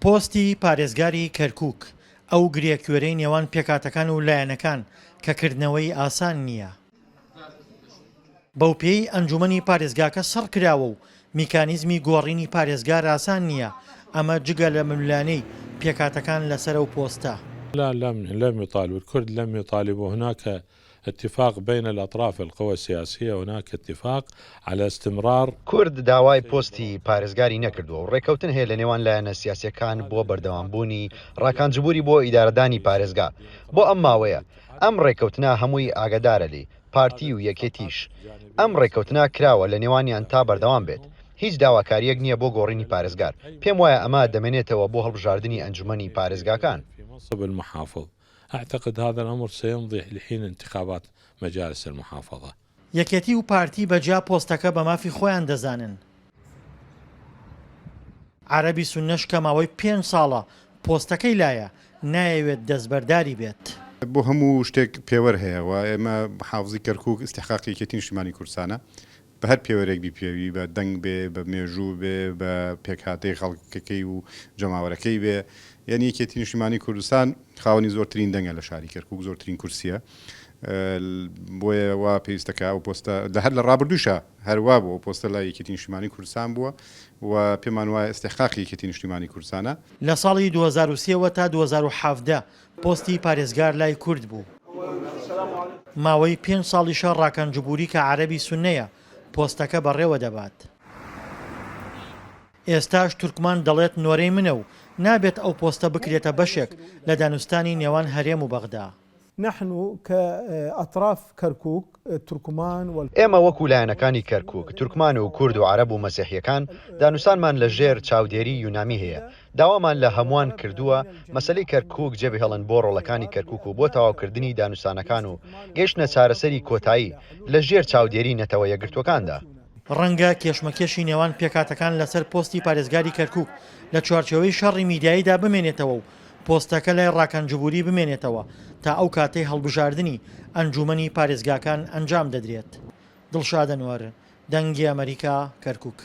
پۆستی پارێزگاری کەرکووک ئەو گرێکوێرەی نێوان پێکاتەکان و لایەنەکان کە کردنەوەی ئاسان نییە. بەو پێی ئەنجومەنی پارێزگاکە سڕ کراوە و میکانیزمی گۆڕینی پارێزگار ئاسان نییە، ئەمە جگە لە ململانەی پێکاتەکان لەسەر ئەو پۆستە. لا لم يطالبوا الكرد، لم يطالبوا. هناك اتفاق بين الأطراف القوى السياسية، هناك اتفاق على استمرار. کورد داوای پۆستی پارێزگاری نەکردووە و ڕێکەوتن هەیە لە نێوان لایەنە سیاسیەکان بۆ بەردەوامبوونی ڕاکانجبووری بۆ ئیدارەدانی پارێزگا. بۆ ئەم ماوەیە ئەم ڕێکەوتنا هەمووی ئاگادارە لێ، پارتی و یەکێتیش. ئەم ڕێکەوتنا کراوە لە نێوانیان تا بەردەوام بێت. هیچ داواکاریەک نییە بۆ گۆڕینی پارێزگار. پێم وایە ئەمە دەمێنێتەوە بۆ هەڵبژاردننی ئەنجومەنی پارێزگاکان. منصب المحافظ أعتقد هذا الأمر سيمضي لحين انتخابات مجالس المحافظة. یەکێتی و پارتی بەجیا پۆستەکە بە مافی خۆیان دەزانن. عەرەبی سوننەش کە ماوەی 5 ساڵە پۆستەکەی لایە نایەوێت دەستبەرداری بێت. بۆ هەموو شتێک پێوەەر هەیە و ئێمە حافزی کەرکووک استحقاقی یەکێتی نیشتیمانی کوردستانە بە هەر پێوەرێک بیپێوی بە دەنگ بێ، بە مێژوو بێ، بە پێکهاتەی خەڵکەکەی و جەماوەرەکەی بێ. یعنی یەکێتی نیشتیمانی کوردستان خاوەنی زۆرترین دەنگە لە شاری کەرکووک، زۆرترین کورسیە. بۆیە وا پێویستەکە ئەو پۆستە لە هەر لە ڕابردووشە هەروە بوو ئەو پۆستە لای یەکێتی نیشتیمانی کوردستان بووە و پێمان وایە استحقاقی یەکێتی نیشتیمانی کوردستانە. لە ساڵی 2023 تا 2017 پۆستی پارێزگار لای کورد بوو. ماوەی 5 ساڵیشە ڕاکانجبووری کە عەرەبی سوننەیە پۆستەکە بەڕێوە دەبات. ئێستاش تورکمان دەڵێت نۆرەی منە و نابێت ئەو پۆستە بکرێتە بەشێک لە دانوستانی نێوان هەرێم و بەغدا. نحن كأطراف كركوك تركمان ئێمە وەکو لایەنەکانی کەرکووک، تورکمان و کورد و عەرەب و مەسیحیەکان دانوستانمان لە ژێر چاودێری یونامی هەیە. داوامان لە هەمووان کردووە مەسەلەی کەرکووک جێبە هێڵن بۆ ڕۆڵەکانی کەرکووک و بۆ تەواوکردنی دانوستانەکان و گەیشتنە چارەسەری کۆتایی لە ژێر چاودێری نەتەوە یەکگرتوەکاندا. ڕەنگە کێشمەکێشی نێوان پێکاتەکان لەسەر پۆستی پارێزگاری کەرکووک لە چوارچێوەی شەڕی میدیاییدا بمێنێتەوە و پۆستەکە لای ڕاکانجبووری بمێنێتەوە تا ئەو کاتەی هەڵبژاردننی ئەنجومەنی پارێزگاکان ئەنجام دەدرێت. دڵشاد ئەنوەر، دەنگی ئەمریکا، کەرکووک.